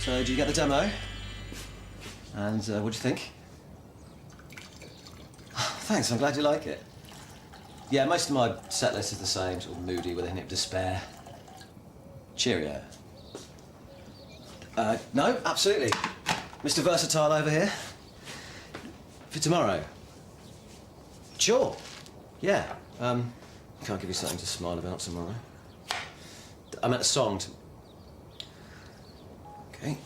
So, did you get the demo? And what'd you think? Thanks, I'm glad you like it. Yeah, most of my set list is the same, sort of moody with a hint of despair. Cheerio. No, absolutely. Mr. Versatile over here. For tomorrow. Sure. Yeah. Can't give you something to smile about tomorrow. I meant a song to... Okay.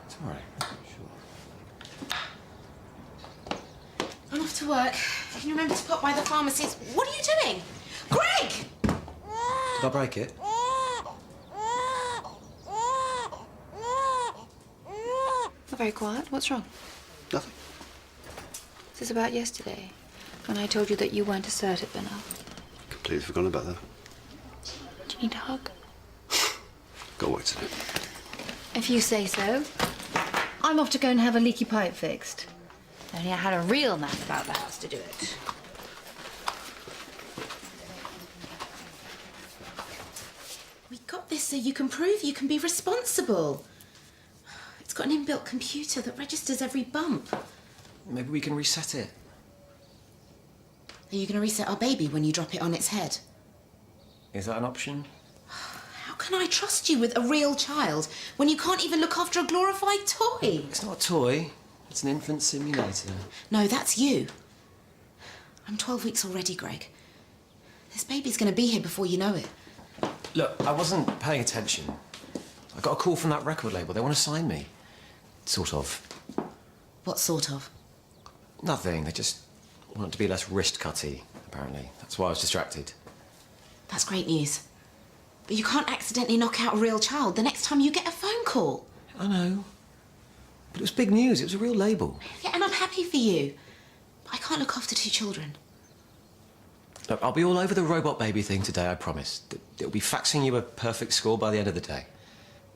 Tomorrow. Sure. I'm off to work. Can you remember to pop by the pharmacist? What are you doing? Greg! Did I break it? Not very quiet. What's wrong? Nothing. Is this about yesterday? When I told you that you weren't assertive enough? Completely forgotten about that. Do you need a hug? Got work to do. If you say so. I'm off to go and have a leaky pipe fixed. Only I had a real man about the house to do it. We got this so you can prove you can be responsible. It's got an inbuilt computer that registers every bump. Maybe we can reset it. Are you going to reset our baby when you drop it on its head? Is that an option? How can I trust you with a real child when you can't even look after a glorified toy? It's not a toy. It's an infant simulator. No, that's you. I'm 12 weeks already, Greg. This baby's going to be here before you know it. Look, I wasn't paying attention. I got a call from that record label. They want to sign me. Sort of. What sort of? Nothing. They just want it to be less wrist-cutty, apparently. That's why I was distracted. That's great news. But you can't accidentally knock out a real child the next time you get a phone call. I know. But it was big news. It was a real label. Yeah, and I'm happy for you. But I can't look after two children. Look, I'll be all over the robot baby thing today, I promise. It'll be faxing you a perfect score by the end of the day.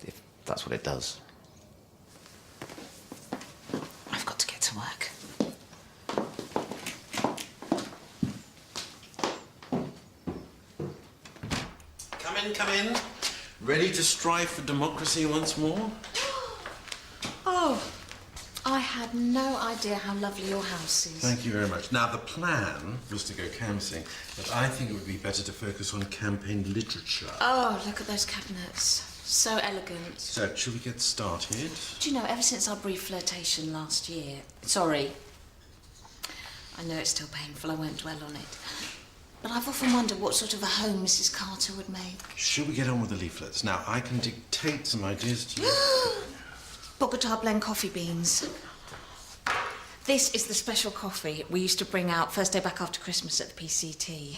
If that's what it does. I've got to get to work. Come in. Ready to strive for democracy once more? Oh, I had no idea how lovely your house is. Thank you very much. Now, the plan was to go canvassing, but I think it would be better to focus on campaign literature. Oh, look at those cabinets. So elegant. So, shall we get started? Do you know, ever since our brief flirtation last year... Sorry. I know it's still painful, I won't dwell on it. But I've often wondered what sort of a home Mrs. Carter would make. Shall we get on with the leaflets? Now, I can dictate some ideas to you. Bogota blend coffee beans. This is the special coffee we used to bring out first day back after Christmas at the PCT.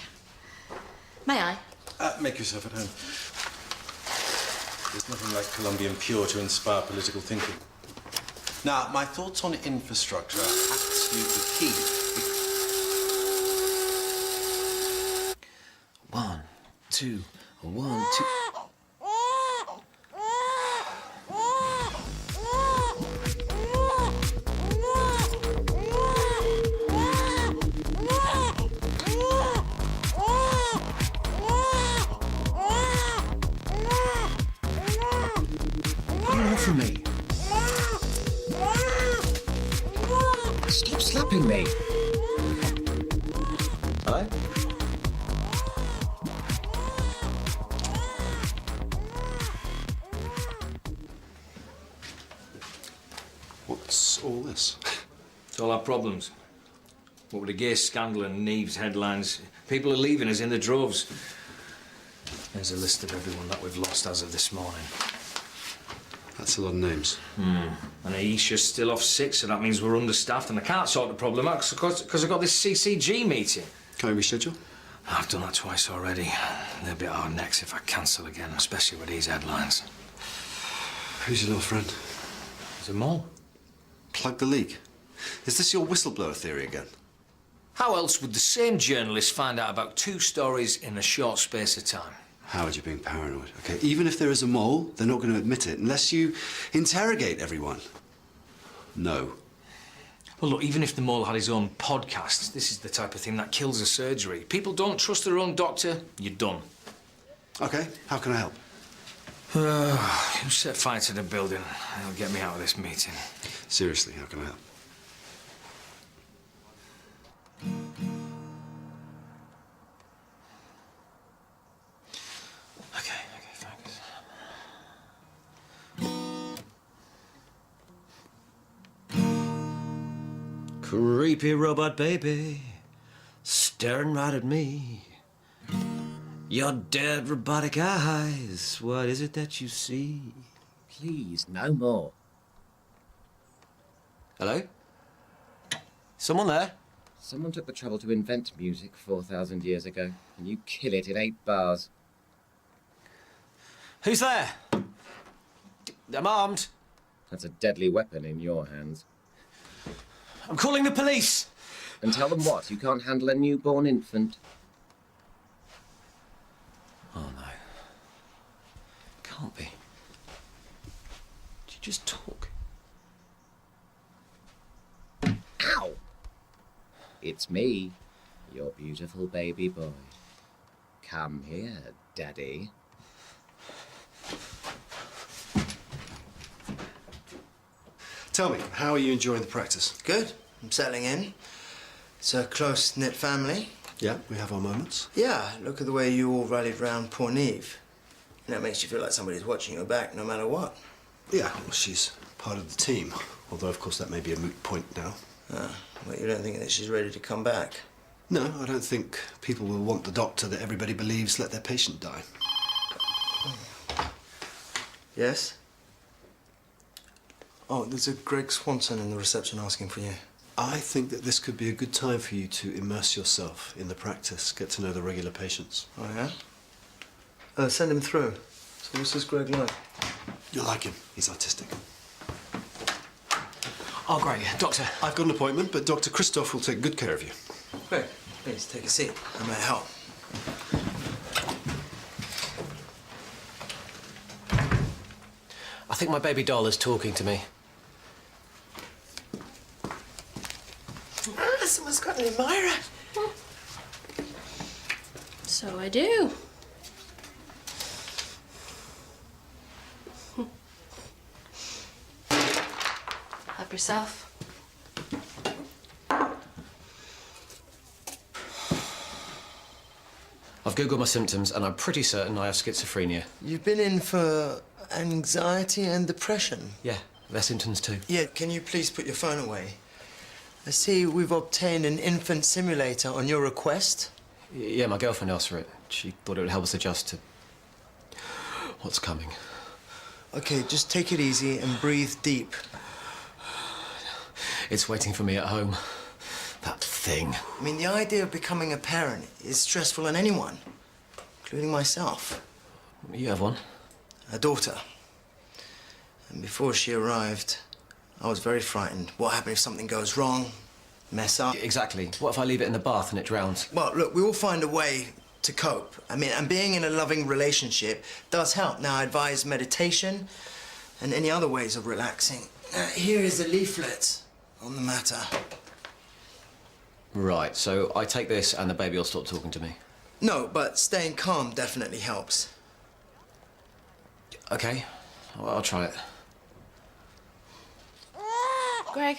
May I? Make yourself at home. There's nothing like Colombian pure to inspire political thinking. Now, my thoughts on infrastructure are absolutely key. 1, 2, 1, 2... What do you want from me? Stop slapping me. Hello? What's all this? It's all our problems. What with the gay scandal and Neve's headlines, people are leaving us in the droves. There's a list of everyone that we've lost as of this morning. That's a lot of names. And Aisha's still off sick, so that means we're understaffed, and I can't sort the problem out because I've got this CCG meeting. Can we reschedule? I've done that twice already. They'll be at our necks if I cancel again, especially with these headlines. Who's your little friend? There's a mole. Plug the leak. Is this your whistleblower theory again? How else would the same journalist find out about 2 stories in a short space of time? Howard, you're being paranoid. Okay, even if there is a mole, they're not going to admit it unless you interrogate everyone. No. Well, look, even if the mole had his own podcast, this is the type of thing that kills a surgery. People don't trust their own doctor, you're done. Okay, how can I help? You set fire to the building. That'll get me out of this meeting. Seriously, how can I help? Okay, thanks. Creepy robot baby, staring right at me. Your dead robotic eyes, what is it that you see? Please, no more. Hello? Someone there? Someone took the trouble to invent music 4,000 years ago, and you kill it in 8 bars. Who's there? I'm armed. That's a deadly weapon in your hands. I'm calling the police. And tell them what? You can't handle a newborn infant? Oh no. Can't be. Did you just talk? Ow! It's me, your beautiful baby boy. Come here, Daddy. Tell me, how are you enjoying the practice? Good. I'm settling in. It's a close-knit family. Yeah, we have our moments. Yeah, look at the way you all rallied round poor Neve. You know, it makes you feel like somebody's watching your back no matter what. Yeah, well, she's part of the team. Although, of course, that may be a moot point now. Well, you don't think that she's ready to come back? No, I don't think people will want the doctor that everybody believes let their patient die. Yes? Oh, there's a Greg Swanson in the reception asking for you. I think that this could be a good time for you to immerse yourself in the practice, get to know the regular patients. Oh, yeah? Send him through. So what's this Greg like? You'll like him. He's artistic. Oh, great, doctor. I've got an appointment, but Dr. Christoph will take good care of you. Greg, please take a seat. I may help. I think my baby doll is talking to me. Someone's got an admirer. So I do. Help yourself. I've Googled my symptoms and I'm pretty certain I have schizophrenia. You've been in for anxiety and depression. Yeah, their symptoms too. Yeah, can you please put your phone away? I see we've obtained an infant simulator on your request. Yeah, my girlfriend asked for it. She thought it would help us adjust to what's coming. Okay, just take it easy and breathe deep. It's waiting for me at home. That thing. I mean, the idea of becoming a parent is stressful on anyone, including myself. You have one? A daughter. And before she arrived, I was very frightened. What happens if something goes wrong? Mess up? Exactly. What if I leave it in the bath and it drowns? Well, look, we all find a way to cope. I mean, and being in a loving relationship does help. Now, I advise meditation and any other ways of relaxing. Here is a leaflet on the matter. Right, so I take this and the baby will stop talking to me. No, but staying calm definitely helps. Okay, well, I'll try it. Greg.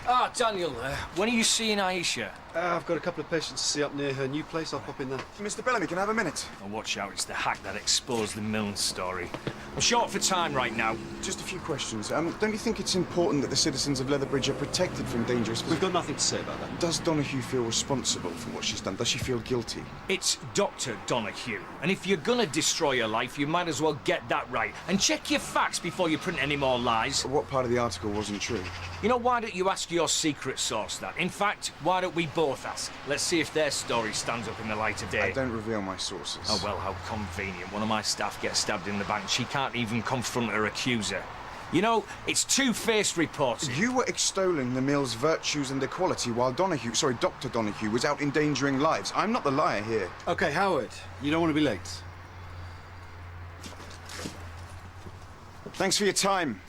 Ah, Daniel, when are you seeing Aisha? I've got a couple of patients to see up near her new place. I'll pop in there. Mr. Bellamy, can I have a minute? Oh, watch out, it's the hack that exposed the Milne story. I'm short for time right now. Just a few questions. Don't you think it's important that the citizens of Leatherbridge are protected from dangerous... We've got nothing to say about that. Does Donahue feel responsible for what she's done? Does she feel guilty? It's Dr. Donahue. And if you're gonna destroy her life, you might as well get that right. And check your facts before you print any more lies. What part of the article wasn't true? You know, why don't you ask your secret source that? In fact, why don't we both ask? Let's see if their story stands up in the light of day. I don't reveal my sources. Oh, well, how convenient. One of my staff gets stabbed in the back. She can't even confront her accuser. You know, it's two-faced reporting. You were extolling the Mill's virtues and equality while Dr. Donahue was out endangering lives. I'm not the liar here. Okay, Howard, you don't want to be late. Thanks for your time.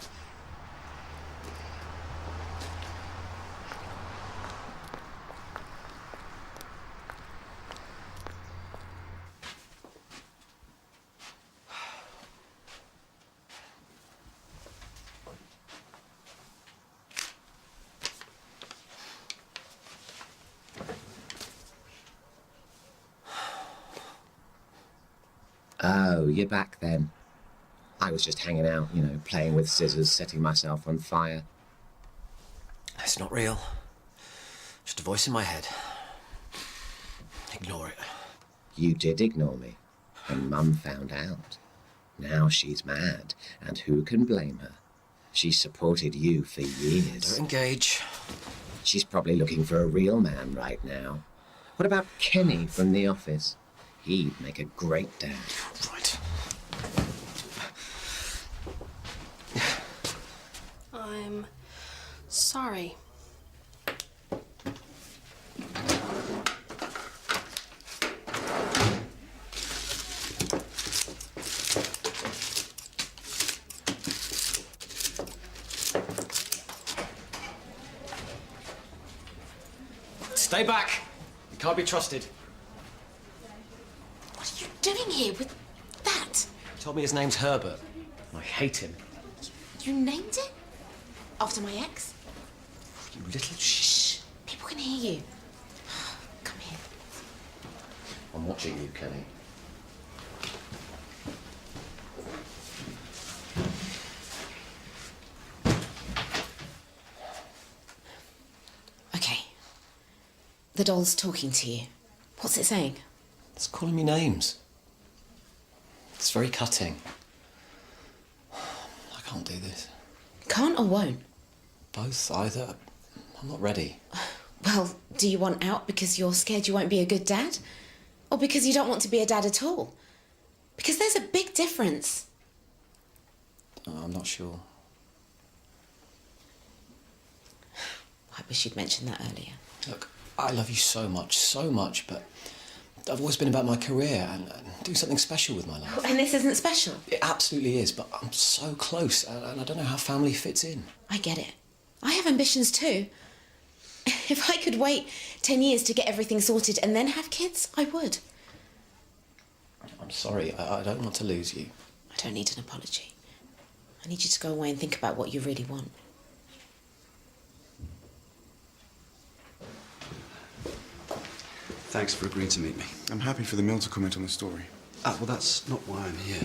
Oh, you're back then. I was just hanging out, you know, playing with scissors, setting myself on fire. It's not real. Just a voice in my head. Ignore it. You did ignore me, and Mum found out. Now she's mad, and who can blame her? She's supported you for years. Don't engage. She's probably looking for a real man right now. What about Kenny from the office? He'd make a great dad. Right. I'm sorry. Stay back. You can't be trusted. What are you doing here with that? He told me his name's Herbert. I hate him. You named it? After my ex? You little Shh. People can hear you. Come here. I'm watching you, Kenny. Okay. The doll's talking to you. What's it saying? It's calling me names. It's very cutting. I can't do this. Can't or won't? Both, either. I'm not ready. Well, do you want out because you're scared you won't be a good dad? Or because you don't want to be a dad at all? Because there's a big difference. I'm not sure. I wish you'd mentioned that earlier. Look, I love you so much, but I've always been about my career and doing something special with my life. And this isn't special. It absolutely is, but I'm so close and I don't know how family fits in. I get it. I have ambitions too. If I could wait 10 years to get everything sorted and then have kids, I would. I'm sorry, I don't want to lose you. I don't need an apology. I need you to go away and think about what you really want. Thanks for agreeing to meet me. I'm happy for the Mill to comment on the story. Ah, well, that's not why I'm here.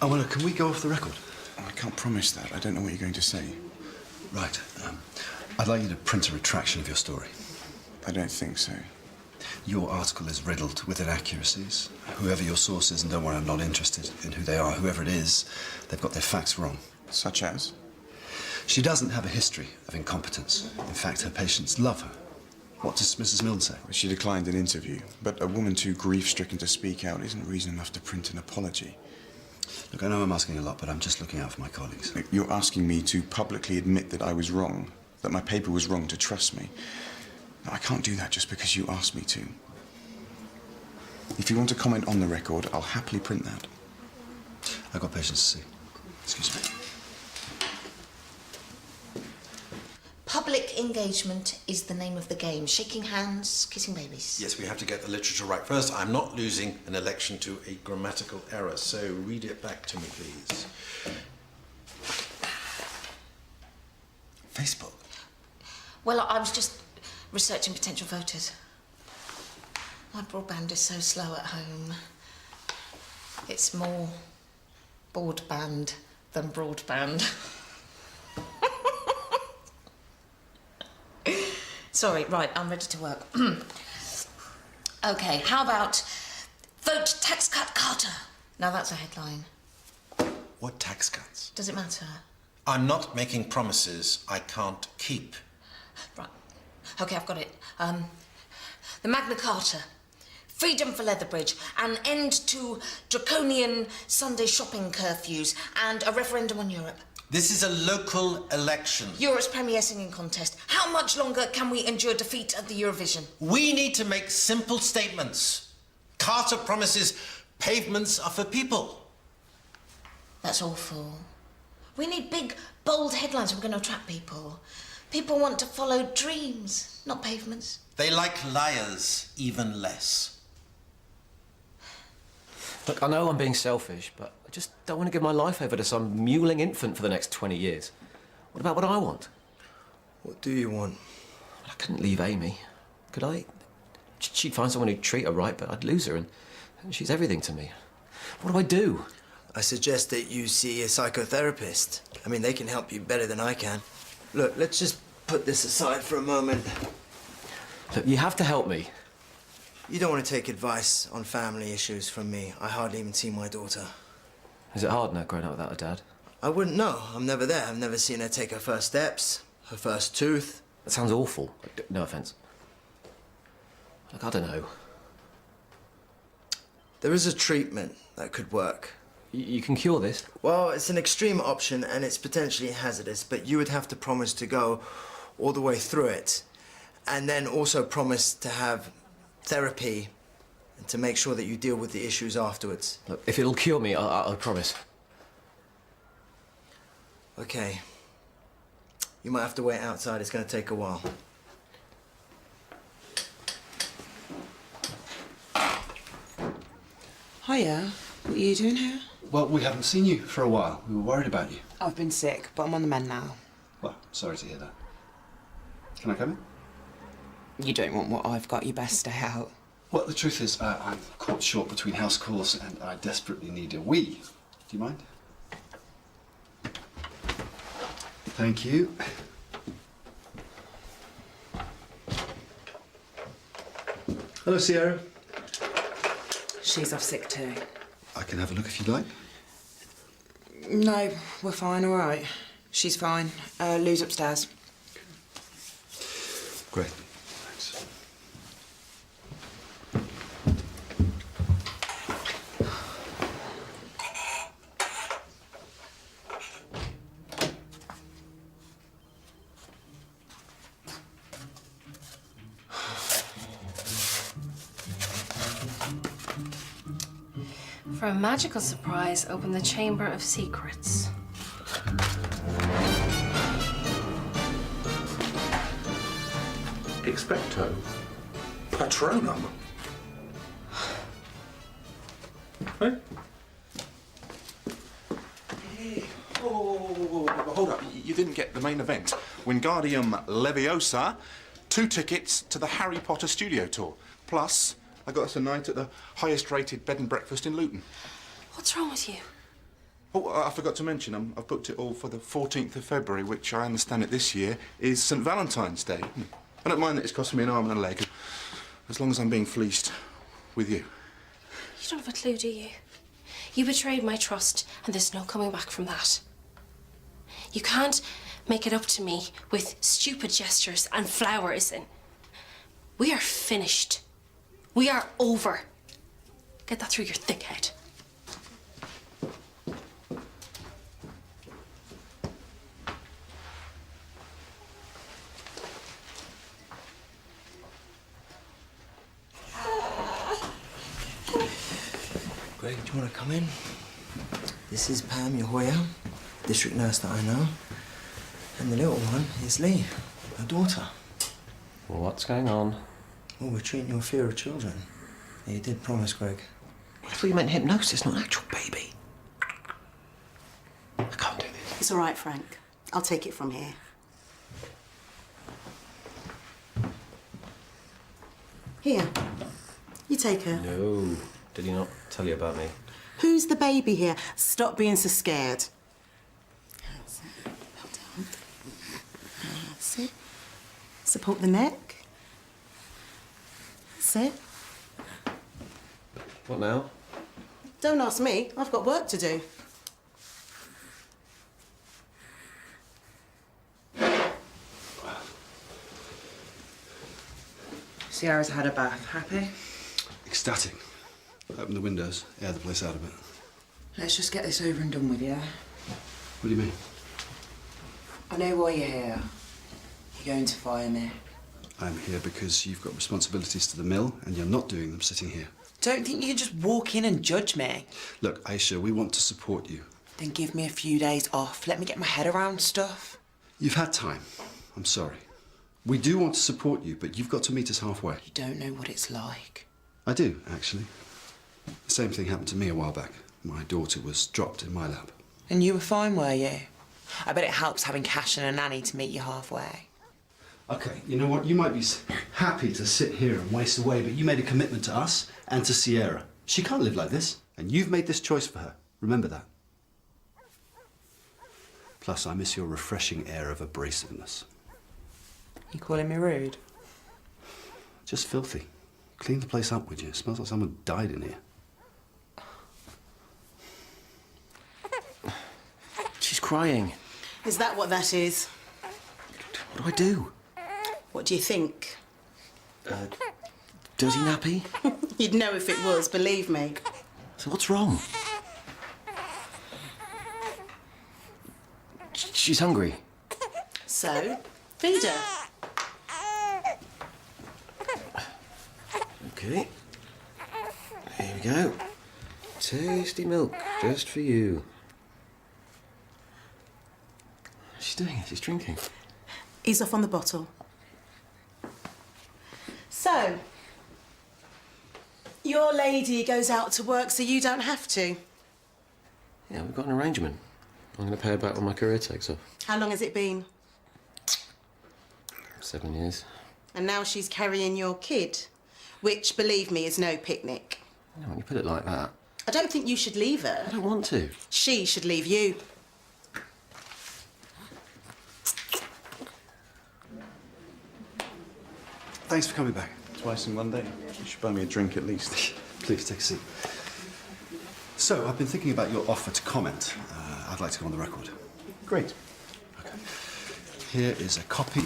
Oh, well, can we go off the record? I can't promise that. I don't know what you're going to say. Right. I'd like you to print a retraction of your story. I don't think so. Your article is riddled with inaccuracies. Whoever your source is, and don't worry, I'm not interested in who they are. Whoever it is, they've got their facts wrong. Such as? She doesn't have a history of incompetence. In fact, her patients love her. What does Mrs. Milne say? She declined an interview, but a woman too grief-stricken to speak out isn't reason enough to print an apology. Look, I know I'm asking a lot, but I'm just looking out for my colleagues. You're asking me to publicly admit that I was wrong, that my paper was wrong, to trust me. No, I can't do that just because you asked me to. If you want to comment on the record, I'll happily print that. I've got patients to see. Excuse me. Public engagement is the name of the game. Shaking hands, kissing babies. Yes, we have to get the literature right first. I'm not losing an election to a grammatical error, so read it back to me, please. Facebook. Well, I was just researching potential voters. My broadband is so slow at home. It's more boardband than broadband. Sorry, right, I'm ready to work. Okay, how about vote tax cut Carter? Now that's a headline. What tax cuts? Does it matter? I'm not making promises I can't keep. Right. Okay, I've got it. The Magna Carta. Freedom for Leatherbridge. An end to draconian Sunday shopping curfews. And a referendum on Europe. This is a local election. Europe's premier singing contest. How much longer can we endure defeat at the Eurovision? We need to make simple statements. Carter promises pavements are for people. That's awful. We need big, bold headlines if we're going to attract people. People want to follow dreams, not pavements. They like liars even less. Look, I know I'm being selfish, but I just don't want to give my life over to some mewling infant for the next 20 years. What about what I want? What do you want? I couldn't leave Amy, could I? She'd find someone who'd treat her right, but I'd lose her, and she's everything to me. What do I do? I suggest that you see a psychotherapist. I mean, they can help you better than I can. Look, let's just put this aside for a moment. Look, you have to help me. You don't want to take advice on family issues from me. I hardly even see my daughter. Is it hard now growing up without a dad? I wouldn't know. I'm never there. I've never seen her take her first steps, her first tooth. That sounds awful. No offence. Look, I don't know. There is a treatment that could work. You can cure this? Well, it's an extreme option and it's potentially hazardous, but you would have to promise to go all the way through it. And then also promise to have therapy and to make sure that you deal with the issues afterwards. Look, if it'll cure me, I promise. Okay. You might have to wait outside. It's going to take a while. Hiya. What are you doing here? Well, we haven't seen you for a while. We were worried about you. I've been sick, but I'm on the mend now. Well, sorry to hear that. Can I come in? You don't want what I've got, you best stay out. Well, the truth is, I'm caught short between house calls and I desperately need a wee. Do you mind? Thank you. Hello, Sierra. She's off sick too. I can have a look if you'd like. No, we're fine, all right. She's fine. Lou's upstairs. Great. Thanks. For a magical surprise, open the Chamber of Secrets. Expecto Patronum. Hey? Hey. Oh, hold up. You didn't get the main event. Wingardium Leviosa, 2 tickets to the Harry Potter studio tour. Plus, I got us a night at the highest rated bed and breakfast in Luton. What's wrong with you? Oh, I forgot to mention, I've booked it all for the 14th of February, which I understand it this year is St. Valentine's Day. I don't mind that it's costing me an arm and a leg, as long as I'm being fleeced with you. You don't have a clue, do you? You betrayed my trust, and there's no coming back from that. You can't make it up to me with stupid gestures and flowers and... We are finished. We are over. Get that through your thick head. Greg, do you want to come in? This is Pam, your Hoya, district nurse that I know. And the little one is Lee, her daughter. Well, what's going on? Oh, we're treating your fear of children. Yeah, you did promise, Greg. I thought you meant hypnosis, not an actual baby. I can't do this. It's all right, Frank. I'll take it from here. Here. You take her. No. Did he not tell you about me? Who's the baby here? Stop being so scared. That's it. Well done. That's it. Support the neck. That's it. What now? Don't ask me. I've got work to do. Sierra's had a bath. Happy? Ecstatic. Open the windows, air the place out a bit. Let's just get this over and done with, yeah? What do you mean? I know why you're here. You're going to fire me. I'm here because you've got responsibilities to the mill and you're not doing them sitting here. Don't think you can just walk in and judge me. Look, Aisha, we want to support you. Then give me a few days off. Let me get my head around stuff. You've had time. I'm sorry. We do want to support you, but you've got to meet us halfway. You don't know what it's like. I do, actually. The same thing happened to me a while back. My daughter was dropped in my lap. And you were fine, were you? I bet it helps having cash and a nanny to meet you halfway. Okay, you know what? You might be happy to sit here and waste away, but you made a commitment to us and to Sierra. She can't live like this. And you've made this choice for her. Remember that. Plus, I miss your refreshing air of abrasiveness. You calling me rude? Just filthy. Clean the place up, would you? It smells like someone died in here. She's crying. Is that what that is? What do I do? What do you think? Dirty nappy? You'd know if it was, believe me. So what's wrong? She's hungry. So, feed her. Okay. Here we go. Tasty milk, just for you. She's doing it, she's drinking. Ease off on the bottle. So, your lady goes out to work so you don't have to. Yeah, we've got an arrangement. I'm going to pay her back when my career takes off. How long has it been? 7 years. And now she's carrying your kid, which, believe me, is no picnic. You know, when you put it like that. I don't think you should leave her. I don't want to. She should leave you. Thanks for coming back. Twice in one day. You should buy me a drink at least. Please, take a seat. So, I've been thinking about your offer to comment. I'd like to go on the record. Great. Okay. Here is a copy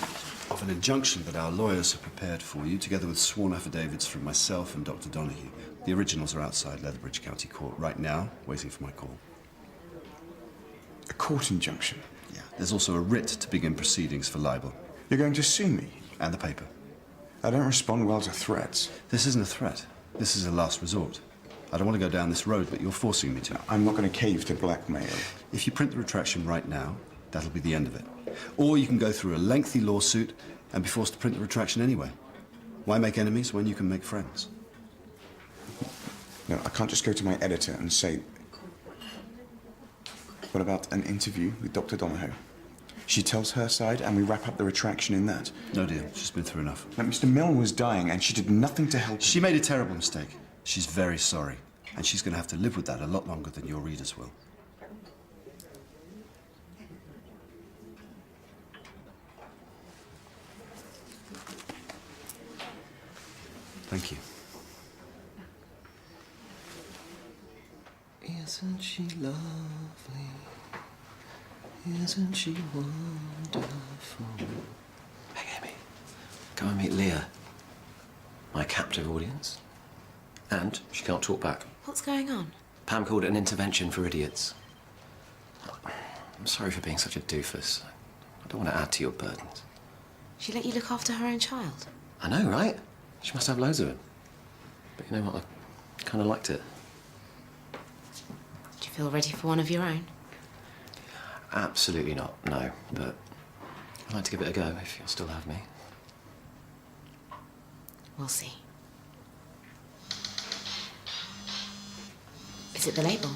of an injunction that our lawyers have prepared for you, together with sworn affidavits from myself and Dr. Donahue. The originals are outside Lethbridge County Court right now, waiting for my call. A court injunction? Yeah. There's also a writ to begin proceedings for libel. You're going to sue me? And the paper. I don't respond well to threats. This isn't a threat. This is a last resort. I don't want to go down this road, but you're forcing me to. I'm not going to cave to blackmail. If you print the retraction right now, that'll be the end of it. Or you can go through a lengthy lawsuit and be forced to print the retraction anyway. Why make enemies when you can make friends? No, I can't just go to my editor and say... What about an interview with Dr. Donahue? She tells her side and we wrap up the retraction in that. No deal. She's been through enough. Now, Mr. Milne was dying and she did nothing to help him. She made a terrible mistake. She's very sorry. And she's going to have to live with that a lot longer than your readers will. Thank you. Isn't she lovely? Isn't she wonderful? Hey, Amy, go and meet Leah, my captive audience. And she can't talk back. What's going on? Pam called it an intervention for idiots. I'm sorry for being such a doofus. I don't want to add to your burdens. She let you look after her own child? I know, right? She must have loads of it. But you know what? I kind of liked it. Do you feel ready for one of your own? Absolutely not, no. But I'd like to give it a go if you'll still have me. We'll see. Is it the label?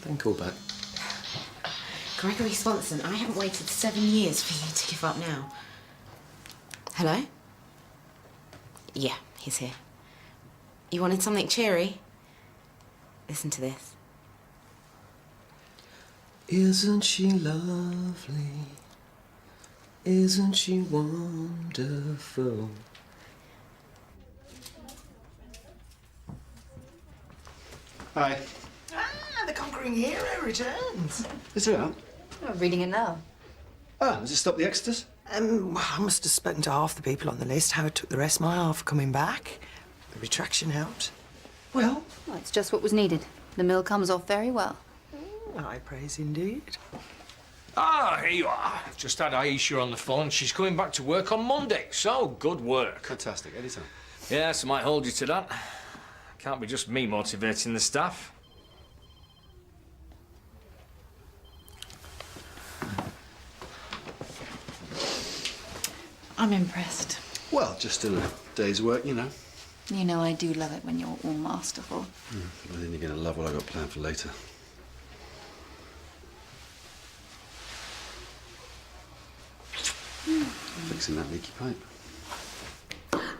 Then call back. Gregory Swanson, I haven't waited 7 years for you to give up now. Hello? Yeah, he's here. You wanted something cheery? Listen to this. Isn't she lovely? Isn't she wonderful? Hi. Ah, the conquering hero returns. Is it out? I'm reading it now. Ah, does it stop the extras? Well, I must have spoken to half the people on the list. Howard took the rest. My half coming back. The retraction helped. Well, It's just what was needed. The mill comes off very well. high praise indeed. Ah, here you are. Just had Aisha on the phone. She's coming back to work on Monday. So, good work. Fantastic. Anytime. Yes, I might hold you to that. Can't be just me motivating the staff. I'm impressed. Well, just still a day's work, you know. You know I do love it when you're all masterful. Well, then you're going to love what I've got planned for later. Fixing that leaky pipe.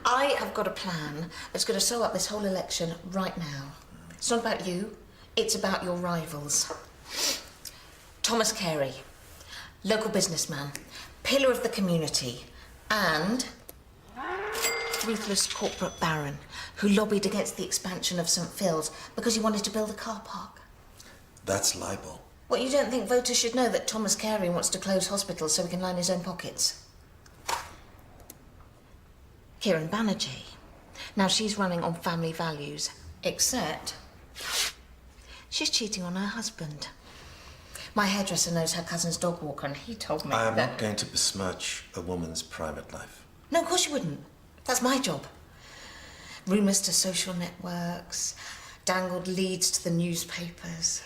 I have got a plan that's going to sew up this whole election right now. It's not about you, it's about your rivals. Thomas Carey, local businessman, pillar of the community, and ruthless corporate baron who lobbied against the expansion of St Phil's because he wanted to build a car park. That's libel. What, you don't think voters should know that Thomas Carey wants to close hospitals so he can line his own pockets? Kiran Banerjee. Now she's running on family values, except she's cheating on her husband. My hairdresser knows her cousin's dog walker, and he told me I am that... not going to besmirch a woman's private life. No, of course you wouldn't. That's my job. Rumours to social networks, dangled leads to the newspapers,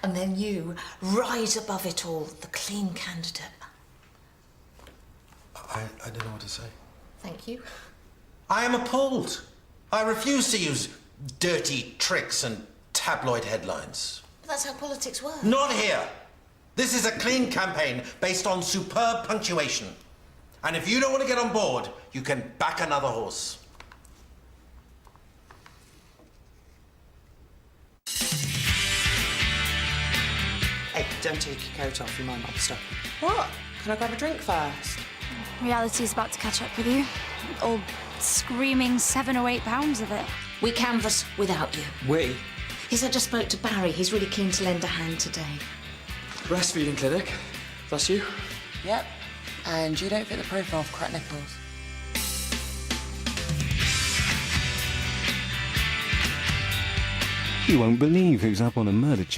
and then you rise above it all, the clean candidate. I don't know what to say. Thank you. I am appalled. I refuse to use dirty tricks and tabloid headlines. But that's how politics works. Not here. This is a clean campaign based on superb punctuation. And if you don't want to get on board, you can back another horse. Hey, don't take your coat off, you might not stop. What? Can I grab a drink first? Reality's about to catch up with you. All screaming 7 or 8 pounds of it. We canvass without you. We? Yes, I just spoke to Barry. He's really keen to lend a hand today. Breastfeeding clinic. That's you? Yep. And you don't fit the profile for cracked nipples. You won't believe who's up on a murder charge.